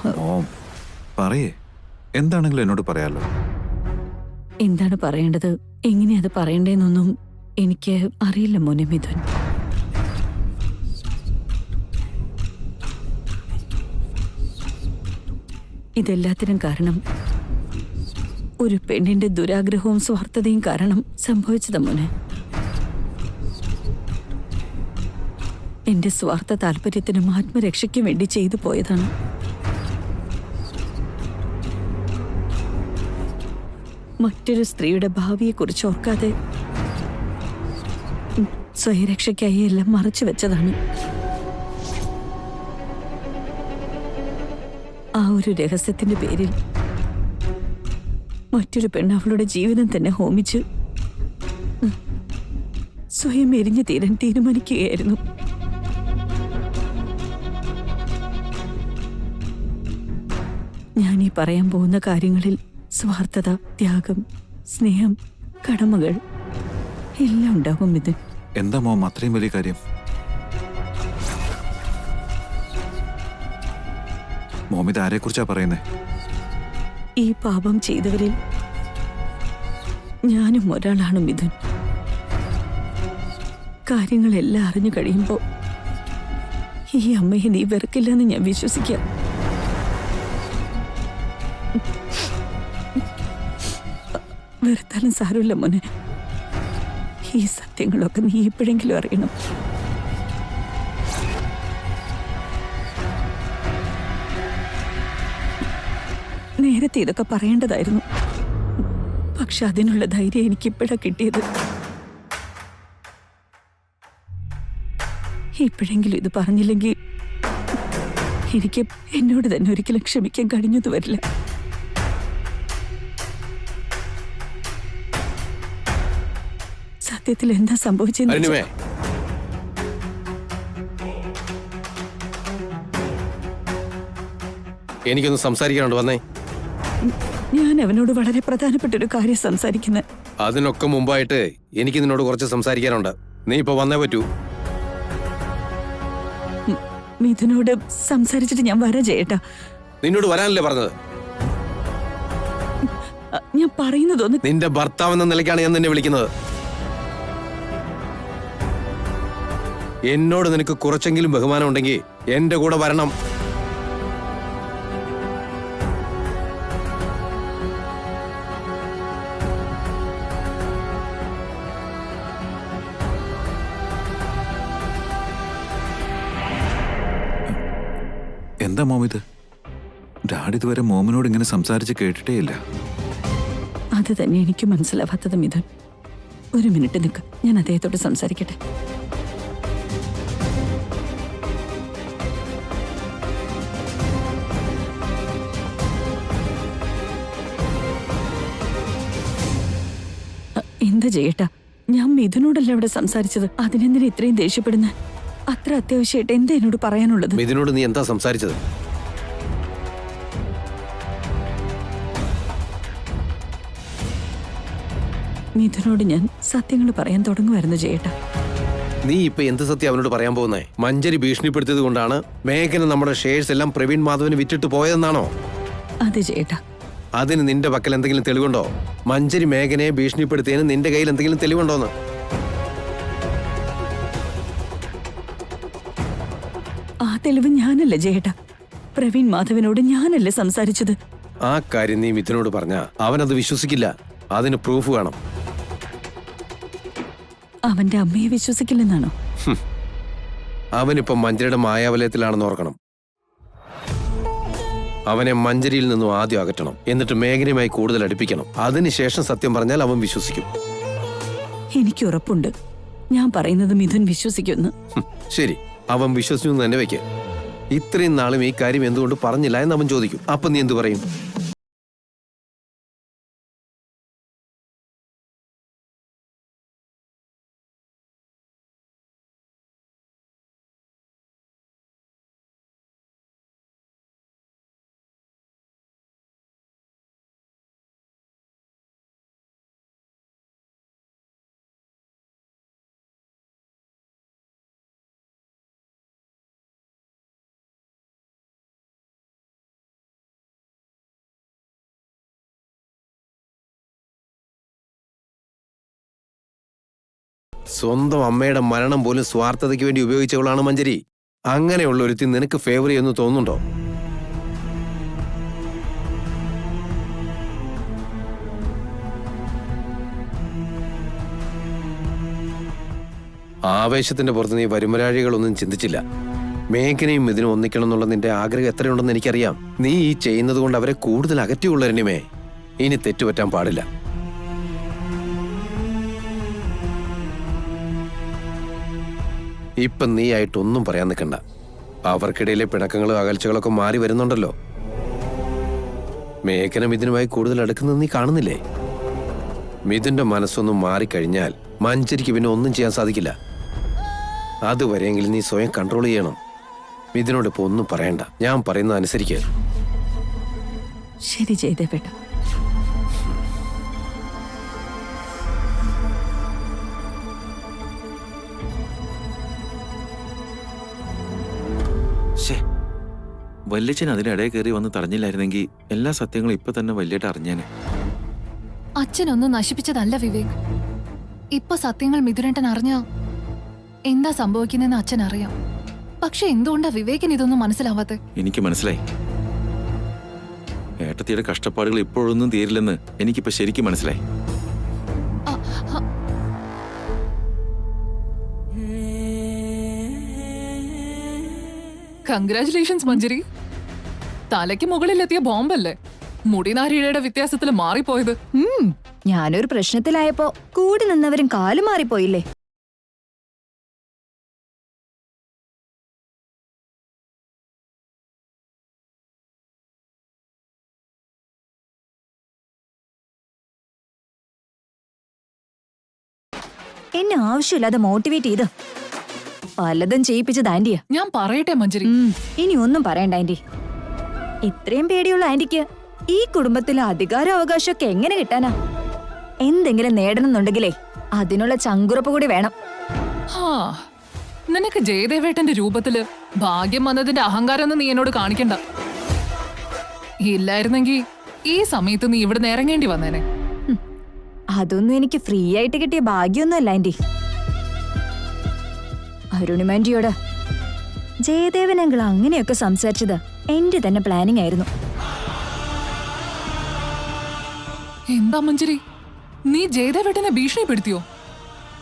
Mom പറയേ, എന്താണെങ്കിലും എന്നോട് പറയാലോ. എന്താണ് പറയേണ്ടത്, എങ്ങനെയാ അത് പറയണ്ടേന്നൊന്നും എനിക്ക് അറിയില്ല മോനെ മിഥുൻ. ഇതെല്ലാത്തിനും കാരണം ഒരു പെണ്ണിന്റെ ദുരാഗ്രഹവും സ്വാർത്ഥതയും കാരണം സംഭവിച്ചതാ മോനെ. എന്റെ സ്വാർത്ഥ താല്പര്യത്തിനും ആത്മരക്ഷയ്ക്കും വേണ്ടി ചെയ്തു പോയതാണ്. മറ്റൊരു സ്ത്രീയുടെ ഭാവിയെക്കുറിച്ച് ഓർക്കാതെ സ്വയരക്ഷയ്ക്കായി എല്ലാം മറച്ചു വെച്ചതാണ്. ആ ഒരു രഹസ്യത്തിന്റെ പേരിൽ മറ്റൊരു പെണ്ണ് അവളുടെ ജീവിതം തന്നെ ഹോമിച്ച് സ്വയം എരിഞ്ഞു തീരാൻ തീരുമാനിക്കുകയായിരുന്നു. ഞാനീ പറയാൻ പോകുന്ന കാര്യങ്ങളിൽ സ്വാർത്ഥത, ത്യാഗം, സ്നേഹം, കടമകൾ എല്ലാം ഉണ്ടാകും മിഥുൻ. എന്താ മോം അത്രയും വലിയ കാര്യം? മോം ഇത് ആരെക്കുറിച്ചാ പറയുന്നേ? ഈ പാപം ചെയ്തവരിൽ ഞാനും ഒരാളാണ് മിഥുൻ. കാര്യങ്ങളെല്ലാം അറിഞ്ഞു കഴിയുമ്പോ ഈ അമ്മയെ നീ വെറുക്കില്ലെന്ന് ഞാൻ വിശ്വസിക്കാം. വെറുത്താലും സാരമില്ല മോനെ. ഈ സത്യങ്ങളൊക്കെ നീ എപ്പോഴെങ്കിലും അറിയണം. നേരത്തെ ഇതൊക്കെ പറയേണ്ടതായിരുന്നു. പക്ഷെ അതിനുള്ള ധൈര്യം എനിക്കിപ്പോഴാ കിട്ടിയത്. ഇപ്പോഴെങ്കിലും ഇത് പറഞ്ഞില്ലെങ്കിൽ എനിക്ക് എന്നോട് തന്നെ ഒരിക്കലും ക്ഷമിക്കാൻ കഴിഞ്ഞത് വരില്ല. സത്യത്തിൽ എന്താ സംഭവിച്ചെന്ന് എനിക്കൊന്ന് സംസാരിക്കാനുണ്ട്. വന്നേ. ഞാൻ അവനോട് വളരെ പ്രധാനപ്പെട്ട ഒരു കാര്യം സംസാരിക്കുന്നത്. അതിനൊക്കെ മുമ്പായിട്ട് എനിക്ക് നിന്നോട് കുറച്ച് സംസാരിക്കാനുണ്ട്. നീ ഇപ്പൊ വന്നേ പറ്റൂ. മിഥുനോട് സംസാരിച്ചിട്ട് ഞാൻ വരാ ചേട്ടാ. നിന്നോട് വരാനല്ലേ പറഞ്ഞത്? ഞാൻ പറയുന്നതൊന്ന്. നിന്റെ ഭർത്താവെന്ന നിലയ്ക്കാണ് ഞാൻ നിന്നെ വിളിക്കുന്നത്. എന്നോട് നിനക്ക് കുറച്ചെങ്കിലും ബഹുമാനം ഉണ്ടെങ്കിൽ എന്റെ കൂടെ വരണം. എന്താ മോം ഇത്? ഡാഡി ഇതുവരെ മോമിനോട് ഇങ്ങനെ സംസാരിച്ച് കേട്ടിട്ടേ ഇല്ല. അത് തന്നെ എനിക്ക് മനസ്സിലാവാത്തത് മിഥുൻ. ഒരു മിനിറ്റ് നിൽക്ക്, ഞാൻ അദ്ദേഹത്തോട് സംസാരിക്കട്ടെ. എന്താ ചെയ്യട്ടാ, ഞാൻ മിഥുനോടല്ല ഇവിടെ സംസാരിച്ചത്. അതിനെന്തിനാ ഇത്രയും ദേഷ്യപ്പെടുന്ന? അത്ര അത്യാവശ്യമായിട്ട് എന്താ എന്നോട് പറയാനുള്ളത്? മിഥുനോട് നീ എന്താ സംസാരിച്ചത്? മിഥുനോട് ഞാൻ സത്യങ്ങൾ പറയാൻ തുടങ്ങുമായിരുന്നു ചേട്ടാ. നീ ഇപ്പൊ എന്ത് സത്യം അവനോട് പറയാൻ പോകുന്നേ? മഞ്ജരി ഭീഷണിപ്പെടുത്തിയത് കൊണ്ടാണ് മേഘന നമ്മുടെ ഷെയർസ് എല്ലാം പ്രവീൺ മാധവന് വിറ്റിട്ട് പോയതെന്നാണോ? അതെ ചേട്ടാ. അതിന് നിന്റെ പക്കൽ എന്തെങ്കിലും തെളിവുണ്ടോ? മഞ്ജരി മേഘനയെ ഭീഷണിപ്പെടുത്തിയതിന് നിന്റെ കയ്യിൽ എന്തെങ്കിലും തെളിവുണ്ടോന്ന്? ആ തെളിവ് ഞാനല്ല ചേട്ടാ. പ്രവീൺ മാധവനോട് ഞാനല്ലേ സംസാരിച്ചത്. ആ കാര്യം നീ മിഥുനോട് പറഞ്ഞാ അവനത് വിശ്വസിക്കില്ല. അതിന് പ്രൂഫ് വേണം. അവന്റെ അമ്മയെ വിശ്വസിക്കില്ലെന്നാണോ? അവനിപ്പം മഞ്ജരിയുടെ മായാവലയത്തിലാണെന്ന് ഓർക്കണം. അവനെ മഞ്ജരിയിൽ നിന്നും ആദ്യം അകറ്റണം. എന്നിട്ട് മേഘനയുമായി കൂടുതൽ അടുപ്പിക്കണം. അതിനുശേഷം സത്യം പറഞ്ഞാൽ അവൻ വിശ്വസിക്കും. എനിക്ക് ഉറപ്പുണ്ട് ഞാൻ പറയുന്നത് മിഥുൻ വിശ്വസിക്കുമെന്ന്. ശരി, അവൻ വിശ്വസിച്ചു തന്നെ വെക്ക്. ഇത്രയും നാളും ഈ കാര്യം എന്തുകൊണ്ട് പറഞ്ഞില്ല എന്ന് അവൻ ചോദിക്കും. അപ്പൊ നീ എന്തു പറയും? സ്വന്തം അമ്മയുടെ മരണം പോലും സ്വാർത്ഥതയ്ക്ക് വേണ്ടി ഉപയോഗിച്ചവളാണ് മഞ്ജരി. അങ്ങനെയുള്ള ഒരുത്തി നിനക്ക് ഫേവർ ചെയ്യുമെന്ന് തോന്നുന്നുണ്ടോ? ആവേശത്തിന്റെ പുറത്ത് നീ വരുമരാഴികളൊന്നും ചിന്തിച്ചില്ല. മേഘനയും ഇതിനും ഒന്നിക്കണം എന്നുള്ള നിന്റെ ആഗ്രഹം എത്രയുണ്ടെന്ന് എനിക്കറിയാം. നീ ഈ ചെയ്യുന്നത് കൊണ്ട് അവരെ കൂടുതൽ അകറ്റിയുള്ളവരണിമേ. ഇനി തെറ്റുപറ്റാൻ പാടില്ല. ഇപ്പം നീ ആയിട്ടൊന്നും പറയാൻ നിൽക്കണ്ട. അവർക്കിടയിലെ പിണക്കങ്ങളും അകൽച്ചകളൊക്കെ മാറി വരുന്നുണ്ടല്ലോ. മേഘന മിഥുനുമായി കൂടുതൽ അടുക്കുന്നത് നീ കാണുന്നില്ലേ? മിഥുന്റെ മനസ്സൊന്നും മാറിക്കഴിഞ്ഞാൽ മഞ്ജരിക്ക് പിന്നെ ഒന്നും ചെയ്യാൻ സാധിക്കില്ല. അതുവരെയെങ്കിലും നീ സ്വയം കൺട്രോൾ ചെയ്യണം. മിഥുനോട് ഇപ്പൊ ഒന്നും പറയണ്ട. ഞാൻ പറയുന്നത് അനുസരിക്കുക. ശരി ജയദേവേട്ട. വല്യച്ഛൻ അതിനിടയിൽ കയറി വന്ന് തടഞ്ഞില്ലായിരുന്നെങ്കിൽ എല്ലാ സത്യങ്ങളും ഇപ്പൊ തന്നെ വല്യേട്ട അറിഞ്ഞേനെ. അച്ഛനൊന്നും നശിപ്പിച്ചതല്ല വിവേക്. ഇപ്പൊ സത്യങ്ങൾ മിഥുനേട്ടൻ അറിഞ്ഞ എന്താ സംഭവിക്കുന്നെന്ന് അച്ഛൻ അറിയാം. പക്ഷെ എന്തുകൊണ്ടാ വിവേകിന് ഇതൊന്നും മനസ്സിലാവാത്തെ? എനിക്ക് മനസ്സിലായി. ഏട്ടത്തിയുടെ കഷ്ടപ്പാടുകൾ ഇപ്പോഴൊന്നും തീരില്ലെന്ന് എനിക്കിപ്പോ ശരിക്കും മനസ്സിലായി. കൺഗ്രാറ്റുലേഷൻസ് മഞ്ജരി. തലയ്ക്ക് മുകളിലെത്തിയ ബോംബല്ലേ മുടിനാരിഴയുടെ വ്യത്യാസത്തിൽ മാറിപ്പോയത്. ഞാനൊരു പ്രശ്നത്തിലായപ്പോ കൂടി നിന്നവരും കാലു മാറിപ്പോയില്ലേ? എന്നെ ആവശ്യമില്ലാതെ മോട്ടിവേറ്റ് ചെയ്ത് പലതും ചെയ്യിപ്പിച്ചത് ആന്റിയാ. ഞാൻ പറയട്ടെ മഞ്ജരി, ഇനി ഒന്നും പറയണ്ട ആന്റി. ഇത്രയും പേടിയുള്ള ആന്റിക്ക് ഈ കുടുംബത്തിലെ അധികാരാവകാശമൊക്കെ എങ്ങനെ കിട്ടാനാ? എന്തെങ്കിലും നേടണമെന്നുണ്ടെങ്കിലേ അതിനുള്ള ചങ്കുറപ്പ് കൂടി വേണം. ഹാ, നിനക്ക് ജയദേവേട്ടന്റെ രൂപത്തില് ഭാഗ്യം വന്നതിന്റെ അഹങ്കാരം ഒന്നും നീ എന്നോട് കാണിക്കണ്ട. ഇല്ലായിരുന്നെങ്കി ഈ സമയത്ത് നീ ഇവിടെ ഇറങ്ങേണ്ടി വന്നേനെ. അതൊന്നും എനിക്ക് ഫ്രീ ആയിട്ട് കിട്ടിയ ഭാഗ്യമൊന്നുമല്ല ആന്റി. അരുണിമാന്റിയോട് ജയദേവൻ അങ്കിൾ അങ്ങനെയൊക്കെ സംസാരിച്ചത് എന്റെ തന്നെ പ്ലാനിങ് ആയിരുന്നു. എന്താ മഞ്ജരി, നീ ജയദേവേട്ടനെ ഭീഷണിപ്പെടുത്തിയോ?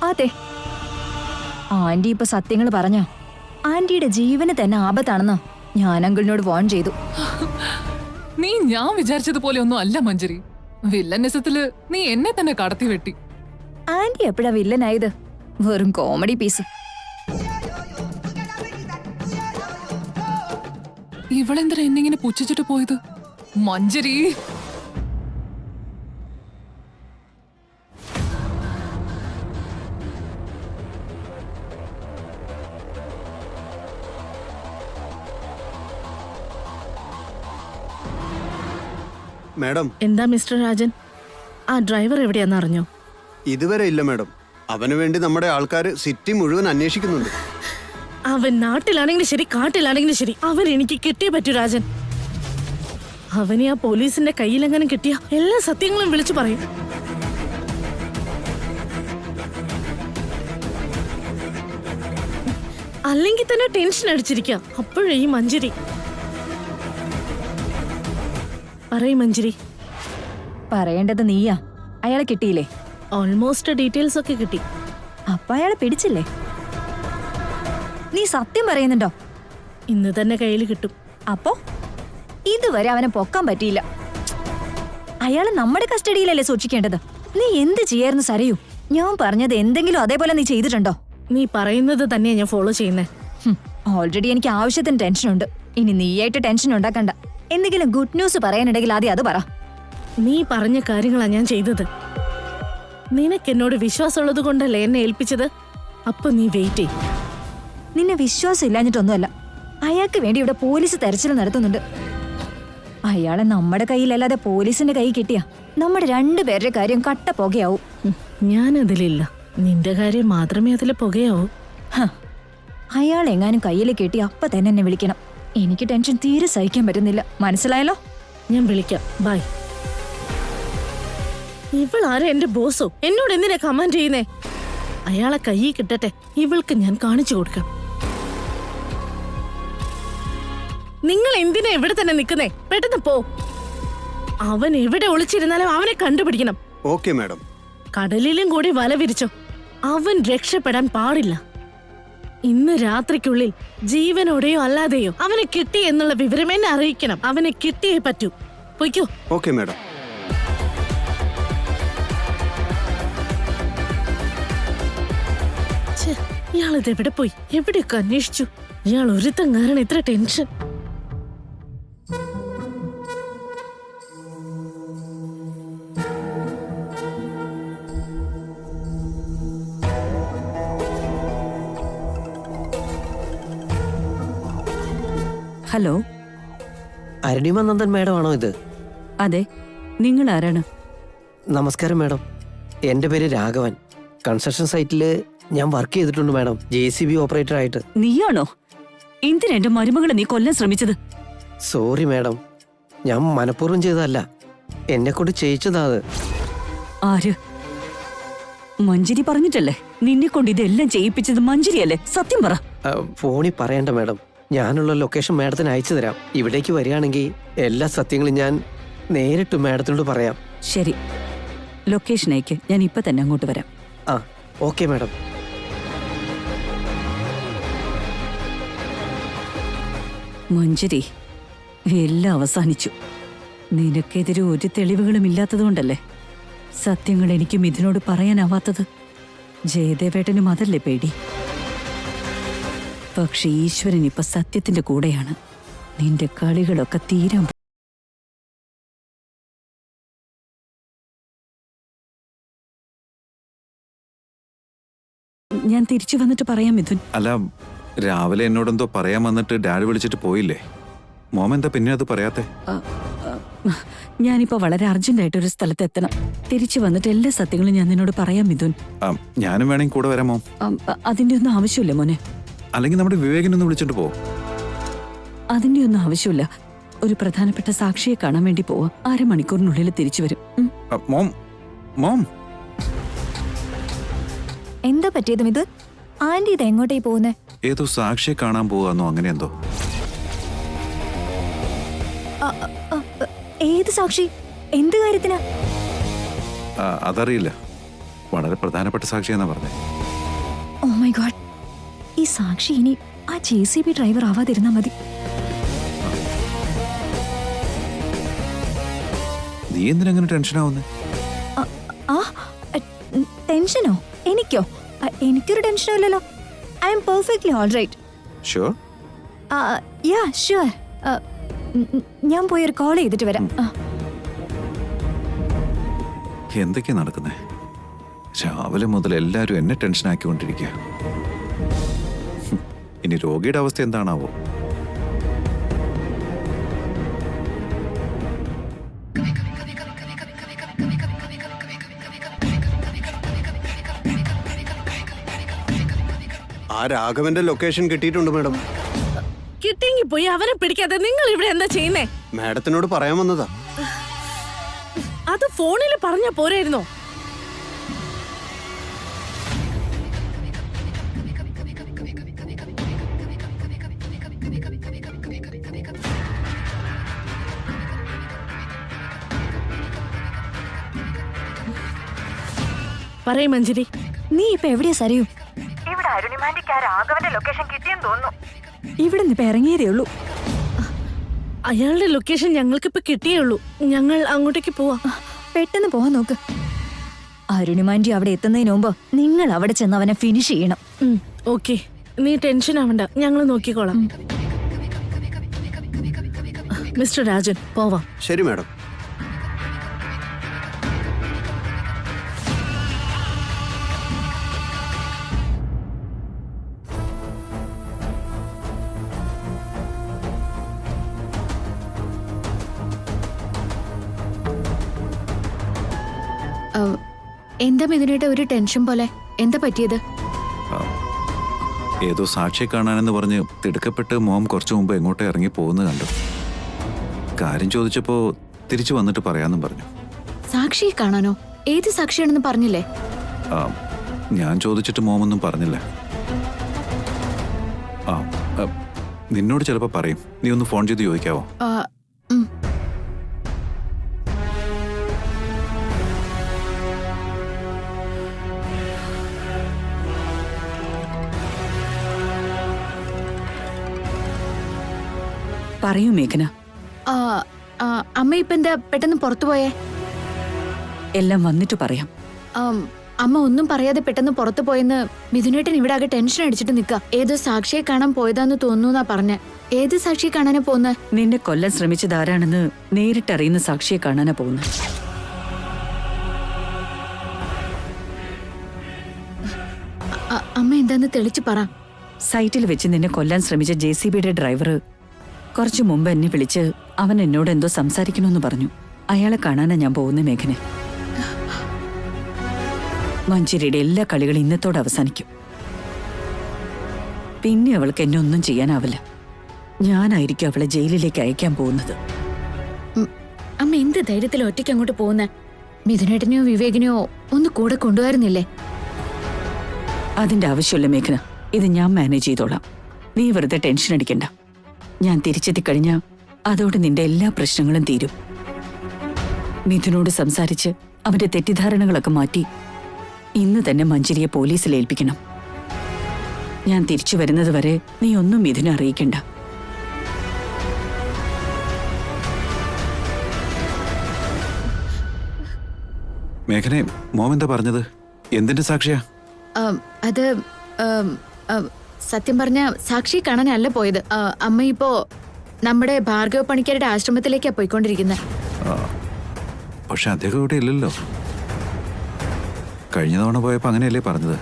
അതെ, ആന്റി ഇപ്പൊ സത്യങ്ങൾ പറഞ്ഞ ആന്റിയുടെ ജീവന് തന്നെ ആപത്താണെന്ന് ഞാൻ അങ്കിളിനോട് വാൺ ചെയ്തു. നീ ഞാൻ വിചാരിച്ചതുപോലെ ഒന്നും അല്ല മഞ്ജരി. വില്ലനിസത്തില് നീ എന്നെ തന്നെ കടത്തി വെട്ടി. ആന്റി എപ്പോഴാ വില്ലനായത്? വെറും കോമഡി പീസ്. ഇവളെന്തിനാ എന്നിങ്ങനെ പുച്ഛിച്ചിട്ട് പോയത്? മഞ്ജരി, മാഡം. എന്താ മിസ്റ്റർ രാജൻ, ആ ഡ്രൈവർ എവിടെയാന്ന് അറിഞ്ഞോ? ഇതുവരെ ഇല്ല മാഡം. അവന് വേണ്ടി നമ്മുടെ ആൾക്കാർ സിറ്റി മുഴുവൻ അന്വേഷിക്കുന്നുണ്ട്. അവൻ നാട്ടിലാണെങ്കിലും ശരി കാട്ടിലാണെങ്കിലും ശരി അവൻ എനിക്ക് കിട്ടിയേ പറ്റൂ രാജൻ. അവനെ ആ പോലീസിന്റെ കയ്യിലെങ്ങനെ കിട്ടിയ എല്ലാ സത്യങ്ങളും വിളിച്ചു പറയും. അല്ലെങ്കിൽ തന്നെ ടെൻഷൻ അടിച്ചിരിക്കുക. അപ്പോഴേ ഈ മഞ്ജരി പറയും. മഞ്ജരി, പറയേണ്ടത് നീയാ. അയാളെ കിട്ടിയില്ലേ? ഓൾമോസ്റ്റ് ഡീറ്റെയിൽസ് ഒക്കെ കിട്ടി. അപ്പൊ അയാളെ പിടിച്ചില്ലേ? നീ സത്യം പറയുന്നുണ്ടോ? ഇന്ന് തന്നെ കയ്യിൽ കിട്ടും. അപ്പോ ഇതുവരെ അവനെ പൊക്കാൻ പറ്റിയില്ല. അയാള് നമ്മുടെ കസ്റ്റഡിയിലല്ലേ സൂക്ഷിക്കേണ്ടത്? നീ എന്ത് ചെയ്യായിരുന്നു സരയൂ? ഞാൻ പറഞ്ഞത് എന്തെങ്കിലും അതേപോലെ നീ ചെയ്തിട്ടുണ്ടോ? നീ പറയുന്നത് തന്നെയാ ഞാൻ ഫോളോ ചെയ്യുന്നേ. ഓൾറെഡി എനിക്ക് ആവശ്യത്തിന് ടെൻഷനുണ്ട്. ഇനി നീയായിട്ട് ടെൻഷൻ ഉണ്ടാക്കണ്ട. എന്തെങ്കിലും ഗുഡ് ന്യൂസ് പറയാനുണ്ടെങ്കിൽ ആദ്യം അത് പറ. നീ പറഞ്ഞ കാര്യങ്ങളാ ഞാൻ ചെയ്തത്. നിനക്ക് എന്നോട് വിശ്വാസമുള്ളത് കൊണ്ടല്ലേ എന്നെ ഏൽപ്പിച്ചത്. അപ്പൊ നീ വെയിറ്റ് ചെയ്. നിന്നെ വിശ്വാസം ഇല്ലാഞ്ഞിട്ടൊന്നുമല്ല. അയാൾക്ക് വേണ്ടി ഇവിടെ പോലീസ് തെരച്ചിൽ നടത്തുന്നുണ്ട്. അയാളെ നമ്മുടെ കയ്യിലല്ലാതെ പോലീസിന്റെ കൈ കിട്ടിയ നമ്മുടെ രണ്ടുപേരുടെ കാര്യം കട്ട പുകയാവും. ഞാൻ അതിലില്ല. നിന്റെ കാര്യം മാത്രമേ അതിൽ പുകയാവൂ. അയാൾ എങ്ങാനും കയ്യിൽ കെട്ടി അപ്പ തന്നെ എന്നെ വിളിക്കണം. എനിക്ക് ടെൻഷൻ തീരെ സഹിക്കാൻ പറ്റുന്നില്ല. മനസ്സിലായല്ലോ? ഞാൻ വിളിക്കാം. ബൈ. ഇവളാരാ എന്റെ ബോസോ? എന്നോട് എന്തിനാ കമാൻഡ് ചെയ്യുന്നേ? അയാളെ കയ്യിൽ കിട്ടട്ടെ, ഇവൾക്ക് ഞാൻ കാണിച്ചു കൊടുക്കാം. നിങ്ങൾ എന്തിനാ ഇവിടെ തന്നെ നിൽക്കുന്നേ? പെട്ടെന്ന് പോ. അവൻ എവിടെ ഒളിച്ചിരുന്നാലും അവനെ കണ്ടുപിടിക്കണം. Okay madam. കടലിലും കൂടി വല വിരിച്ചോ. അവൻ രക്ഷപ്പെടാൻ പാടില്ല. ഇന്ന് രാത്രിക്കുള്ളിൽ ജീവനോടെയോ അല്ലാതെയോ അവനെ കിട്ടി എന്നുള്ള വിവരം എന്നെ അറിയിക്കണം. അവനെ കിട്ടിയേ പറ്റൂ. പൊയ്ക്കോ. Okay madam. ഇയാളിത് എവിടെ പോയി? എവിടെയൊക്കെ അന്വേഷിച്ചു. ഇയാൾ ഒരുത്തം കാരണം ഇത്ര tension. Hello, Arunima Nandan madam ആണോ ഇത്? അതെ, നിങ്ങൾ ആരാണ്? നമസ്കാരം മാഡം, എൻ്റെ പേര് രാഘവൻ. കൺസ്ട്രക്ഷൻ സൈറ്റിൽ ഞാൻ വർക്ക് ചെയ്തിട്ടുണ്ട് മാഡം, JCB ഓപ്പറേറ്റർ ആയിട്ട്. നീയാണോ എന്തിനാ എന്റെ മരുമകളെ നീ കൊല്ലാൻ ശ്രമിച്ചത്? സോറി മാഡം, ഞാൻ മനഃപൂർവ്വം ചെയ്തതല്ല, എന്നെ കൊണ്ട് ചെയ്യിച്ചതാ അത്. ആര്? മഞ്ജരി പറഞ്ഞിട്ടല്ലേ നിന്നെ കൊണ്ട് ഇതെല്ലാം ചെയ്യിപ്പിച്ചത്? മഞ്ജരിയല്ലേ? സത്യം പറ. ഫോണിൽ പറയണ്ട മാഡം, ഞാനുള്ള ലൊക്കേഷൻ മാഡത്തിന് അയച്ചു തരാം. ഇവിടേക്ക് വരികയാണെങ്കിൽ എല്ലാ സത്യങ്ങളും ഞാൻ നേരിട്ട് മാഡത്തിനോട് പറയാം. ശരി, ലൊക്കേഷൻ അയക്ക്, ഞാൻ ഇപ്പൊ തന്നെ അങ്ങോട്ട് വരാം. ആ ഓക്കെ മാഡം. മഞ്ജരി, എല്ലാം അവസാനിച്ചു. നിനക്കെതിരെ ഒരു തെളിവുകളും ഇല്ലാത്തതുകൊണ്ടല്ലേ സത്യങ്ങൾ എനിക്കും ഇതിനോട് പറയാനാവാത്തത്. ജയദേവേട്ടനും അതല്ലേ പേടി. പക്ഷെ ഈശ്വരൻ ഇപ്പൊ സത്യത്തിന്റെ കൂടെയാണ്. നിന്റെ കളികളൊക്കെ തീരാൻ ഞാൻ തിരിച്ചു വന്നിട്ട് പറയാം മിഥുൻ. അല്ല, രാവിലെ എന്നോടെന്തോ പറയാൻ വന്നിട്ട് ഡാഡി വിളിച്ചിട്ട് പോയില്ലേ? മോമെന്താ പിന്നെ അത് പറയാത്തെ? ഞാനിപ്പോ വളരെ അർജന്റായിട്ട് ഒരു സ്ഥലത്ത് എത്തണം. തിരിച്ചു വന്നിട്ട് എല്ലാ സത്യങ്ങളും ഞാൻ നിന്നോട് പറയാം മിഥുൻ. ഞാനും വേണമെങ്കിൽ കൂടെ വരാം മോം. അതിന്റെ ഒന്നും ആവശ്യമില്ല മോനെ. അല്ലെങ്കിൽ നമ്മുടെ വിവേകിനൊന്ന് വിളിച്ചിട്ട് പോ. അതിന്റെ ഒന്നും ആവശ്യമില്ല. ഒരു പ്രധാനപ്പെട്ട സാക്ഷിയെ കാണാൻ വേണ്ടി പോവാ. 1/2 മണിക്കൂറിനുള്ളിൽ തിരിച്ചു വരും. മോം മോം എന്താ പറ്റിയതും ഇത്? ആന്റി ഇത് എങ്ങോട്ടേ പോകുന്നേ? ഏതോ സാക്ഷിയെ കാണാൻ പോവാന്നോ അങ്ങനെ എന്തോ. ഏത് സാക്ഷി? എന്ത് കാര്യത്തിനാ? അതറിയില്ല, വളരെ പ്രധാനപ്പെട്ട സാക്ഷിയെന്നാ പറഞ്ഞേ. ഓ മൈ ഗോഡ്, ഈ സാക്ഷി ഇനി ആ JCB ഡ്രൈവർ ആവാതിരുന്നാ മതി. നീ എന്തിനങ്ങനെ ടെൻഷനാവുന്നേ? ടെൻഷനോ? എനിക്കോ? എനിക്കൊരു ടെൻഷനോ ഇല്ലല്ലോ. I'm perfectly all right. Sure? Yeah sure. ഞാൻ പോയി ഒരു കോൾ ചെയ്തിട്ട് വരാം. എന്തൊക്കെയാ നടക്കുന്നേ? രാവിലെ മുതൽ എല്ലാരും എന്നെ ടെൻഷൻ ആക്കിക്കൊണ്ടിരിക്കുക. ഇനി രോഗിയുടെ അവസ്ഥ എന്താണാവോ? ആ രാഘവന്റെ ലൊക്കേഷൻ കിട്ടിയിട്ടുണ്ട് മാഡം. കിട്ടിയെങ്കിൽ പോയി അവനെ പിടിക്കാതെ നിങ്ങൾ ഇവിടെ എന്താ ചെയ്യുന്നേ? മാഡത്തിനോട് പറയാൻ വന്നതാ. അത് ഫോണിൽ പറഞ്ഞാ പോരായിരുന്നോ? പറയ് മഞ്ജരി. നീ ഇപ്പൊ എവിടെയാ സരയൂ? ഇവിടെ അരുണിമാന്റിക്ക് ആ രാഘവന്റെ ലൊക്കേഷൻ കിട്ടിയെന്ന് തോന്നുന്നു. ഇവിടെ നിന്ന് ഇപ്പൊ ഇറങ്ങിയതേ ഉള്ളൂ. അയാളുടെ ലൊക്കേഷൻ ഞങ്ങൾക്കിപ്പോ കിട്ടിയേ ഉള്ളൂ. ഞങ്ങൾ അങ്ങോട്ടേക്ക് പോവാ. പെട്ടെന്ന് പോവാൻ നോക്ക്. അരുണിമാൻജി അവിടെ എത്തുന്നതിന് മുമ്പ് നിങ്ങൾ അവിടെ ചെന്ന് അവനെ ഫിനിഷ് ചെയ്യണം. ഓക്കെ, നീ ടെൻഷൻ ആവണ്ട, ഞങ്ങൾ നോക്കിക്കോളാം. മിസ്റ്റർ രാജൻ, പോവാം. ശരി മാഡം. എന്താ ഇതിനായിട്ട് ഒരു ടെൻഷൻ പോലെ? എന്താ പറ്റിയത്? ഏതോ സാക്ഷിയെ കാണാനെന്ന് പറഞ്ഞ് തിടുക്കപ്പെട്ട് മോം കുറച്ചു മുമ്പ് എങ്ങോട്ടോ ഇറങ്ങി പോകുന്നത് കണ്ടു. കാര്യം ചോദിച്ചപ്പോ തിരിച്ചു വന്നിട്ട് പറയാന്നും പറഞ്ഞു. സാക്ഷിയെ കാണാനോ? ഏത് സാക്ഷിയാണെന്ന് പറഞ്ഞില്ലേ? ഞാൻ ചോദിച്ചിട്ട് മോമൊന്നും പറഞ്ഞില്ല. ആ നിന്നോട് ചിലപ്പോൾ പറയും. നീ ഒന്ന് ഫോൺ ചെയ്ത് ചോദിക്കാവോ? പറയൂ മേഘന. അമ്മ ഇപ്പൊ എന്താ പെട്ടെന്ന് പുറത്തു പോയേ? എല്ലാം വന്നിട്ട് പറയാം. അമ്മ ഒന്നും പറയാതെ പെട്ടെന്ന് പുറത്തു പോയെന്ന് മിഥുനേട്ടൻ ഇവിടെ ആകെ ടെൻഷൻ അടിച്ചിട്ട് നിക്ക. ഏതോ സാക്ഷിയെ കാണാൻ പോയതാന്ന് തോന്നുന്നാ പറഞ്ഞ. ഏത് സാക്ഷിയെ കാണാനാ പോകുന്നത്? നിന്നെ കൊല്ലാൻ ശ്രമിച്ചത് ആരാണെന്ന് നേരിട്ടറിയുന്ന സാക്ഷിയെ കാണാനാ പോകുന്നത്. അമ്മ എന്താന്ന് തെളിച്ചു പറ. സൈറ്റിൽ വെച്ച് നിന്നെ കൊല്ലാൻ ശ്രമിച്ച JCBയുടെ ഡ്രൈവർ കുറച്ചു മുമ്പ് എന്നെ വിളിച്ച് അവൻ എന്നോട് എന്തോ സംസാരിക്കണമെന്ന് പറഞ്ഞു. അയാളെ കാണാനാ ഞാൻ പോകുന്ന മേഘനെ. മഞ്ചേരിയുടെ എല്ലാ കളികളും ഇന്നത്തോടെ അവസാനിക്കും. പിന്നെ അവൾക്ക് എന്നെ ഒന്നും ചെയ്യാനാവില്ല. ഞാനായിരിക്കും അവളെ ജയിലിലേക്ക് അയക്കാൻ പോകുന്നത്. അമ്മ എന്ത് ധൈര്യത്തിൽ ഒറ്റയ്ക്ക് അങ്ങോട്ട് പോകുന്ന? മിഥുനേട്ടനെയോ വിവേകിനെയോ ഒന്ന് കൂടെ കൊണ്ടുവരുന്നില്ലേ? അതിന്റെ ആവശ്യമില്ല മേഘന. ഇത് ഞാൻ മാനേജ് ചെയ്തോളാം. നീ വെറുതെ ടെൻഷൻ അടിക്കണ്ട. ഞാൻ തിരിച്ചെത്തിക്കഴിഞ്ഞാ അതോടെ നിന്റെ എല്ലാ പ്രശ്നങ്ങളും തീരും. മിഥുനോട് സംസാരിച്ച് അവന്റെ തെറ്റിദ്ധാരണകളൊക്കെ മാറ്റി ഇന്ന് തന്നെ മഞ്ചേരിയെ പോലീസിൽ ഏൽപ്പിക്കണം. ഞാൻ തിരിച്ചു വരുന്നത് വരെ നീ ഒന്നും മിഥുനെ അറിയിക്കണ്ട. മേഘനെ, മോം എന്താ പറഞ്ഞത്? എന്തിന്റെ സാക്ഷിയാ? അത് സത്യം പറഞ്ഞ സാക്ഷി കാണാനല്ല പോയത്. അമ്മ ഇപ്പോ നമ്മുടെ ഭാർഗവ പണിക്കരുടെ ആശ്രമത്തിലേക്കാ പോയിക്കൊണ്ടിരിക്കുന്നത്. പക്ഷെ അദ്ദേഹം ഇവിടെ ഇല്ലല്ലോ. കഴിഞ്ഞ തവണ പോയപ്പോ അങ്ങനെയല്ലേ പറഞ്ഞത്?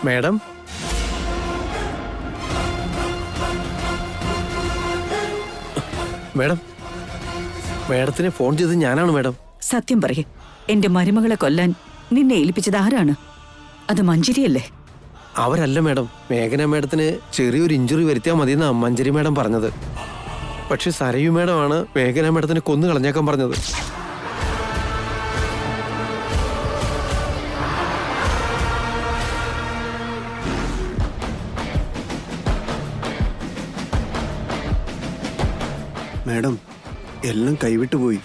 മേഡം, മേഡം, മേഡത്തിന് ഫോൺ ചെയ്തത് ഞാനാണ് മേഡം. സത്യം പറയേ, എന്റെ മരുമകളെ കൊല്ലാൻ നിന്നെ ഏൽപ്പിച്ചത് ആരാണ്? അത് മഞ്ചേരിയല്ലേ? അവരല്ല മേഡം. മേഘന മേഡത്തിന് ചെറിയൊരു ഇഞ്ചുറി വരുത്തിയാൽ മതിയെന്നാ മഞ്ചേരി മേഡം പറഞ്ഞത്. പക്ഷെ സരയു മേഡമാണ് മേഘന മേഡത്തിന് കൊന്നു കളഞ്ഞേക്കാൻ പറഞ്ഞത്. മാഡം, എല്ലാം കൈവിട്ടുപോയി.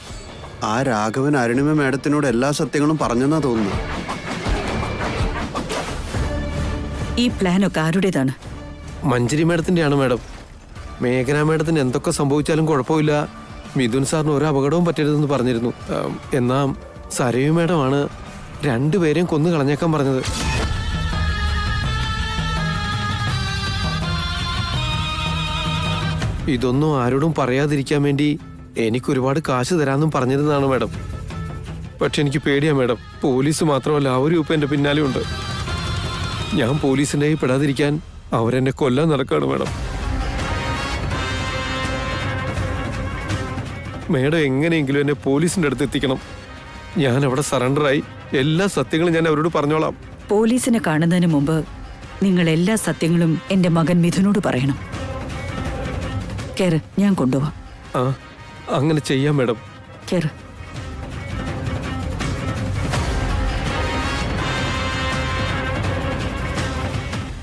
ആ രാഘവൻ അരുണിമ മാഡത്തിനോട് എല്ലാ സത്യങ്ങളും പറഞ്ഞെന്നാ തോന്നുന്നു. ഈ പ്ലാനൊക്കെ ആരുടേതാണ്? മഞ്ചേരി മേഡത്തിൻ്റെയാണ് മേഡം. മേഘന മേഡത്തിന് എന്തൊക്കെ സംഭവിച്ചാലും കുഴപ്പമില്ല, മിഥുൻ സാറിന് ഒരു അപകടവും പറ്റരുതെന്ന് പറഞ്ഞിരുന്നു. എന്നാ സരയു മേഡമാണ് രണ്ടുപേരെയും കൊന്നു കളഞ്ഞേക്കാൻ പറഞ്ഞത്. ഇതൊന്നും ആരോടും പറയാതിരിക്കാൻ വേണ്ടി എനിക്ക് ഒരുപാട് കാശ് തരാമെന്നും പറഞ്ഞിരുന്നതാണ് മേഡം. പക്ഷെ എനിക്ക് പേടിയാ മേഡം. പോലീസ് മാത്രമല്ല, അവരും ഇപ്പം എൻ്റെ പിന്നാലെ ഉണ്ട്. ഞാൻ പോലീസിൻ്റെ കയ്യിൽ പെടാതിരിക്കാൻ അവരെന്നെ കൊല്ലാൻ നടക്കുകയാണ് മേഡം. മേഡം എങ്ങനെയെങ്കിലും എന്നെ പോലീസിൻ്റെ അടുത്ത് എത്തിക്കണം. ഞാൻ അവിടെ സറണ്ടറായി എല്ലാ സത്യങ്ങളും ഞാൻ അവരോട് പറഞ്ഞോളാം. പോലീസിനെ കാണുന്നതിന് മുമ്പ് നിങ്ങൾ എല്ലാ സത്യങ്ങളും എന്റെ മകൻ മിഥുനോട് പറയണം. കേറ്, ഞാൻ കൊണ്ടുപോവാം. ആ, അങ്ങനെ ചെയ്യാം മേഡം. കേറ്.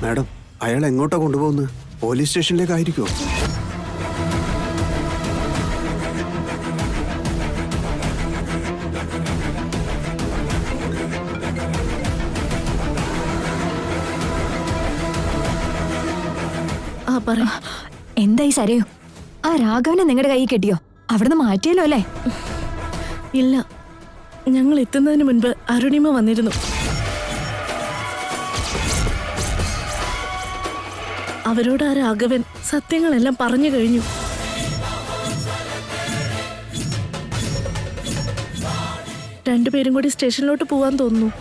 മാഡം, അയാൾ എങ്ങോട്ടാ കൊണ്ടുപോകുന്നത്? പോലീസ് സ്റ്റേഷനിലേക്കായിരിക്കുമോ? എന്തായി സരയോ? ആ രാഘവനെ നിങ്ങളുടെ കൈ കെട്ടിയോ? അവിടുന്ന് മാറ്റിയല്ലോ അല്ലേ? ഇല്ല, ഞങ്ങൾ എത്തുന്നതിന് മുൻപ് അരുണിമ വന്നിരുന്നു. അവരോട് ആ രാഘവൻ സത്യങ്ങളെല്ലാം പറഞ്ഞു കഴിഞ്ഞു. രണ്ടുപേരും കൂടി സ്റ്റേഷനിലോട്ട് പോവാൻ തോന്നുന്നു.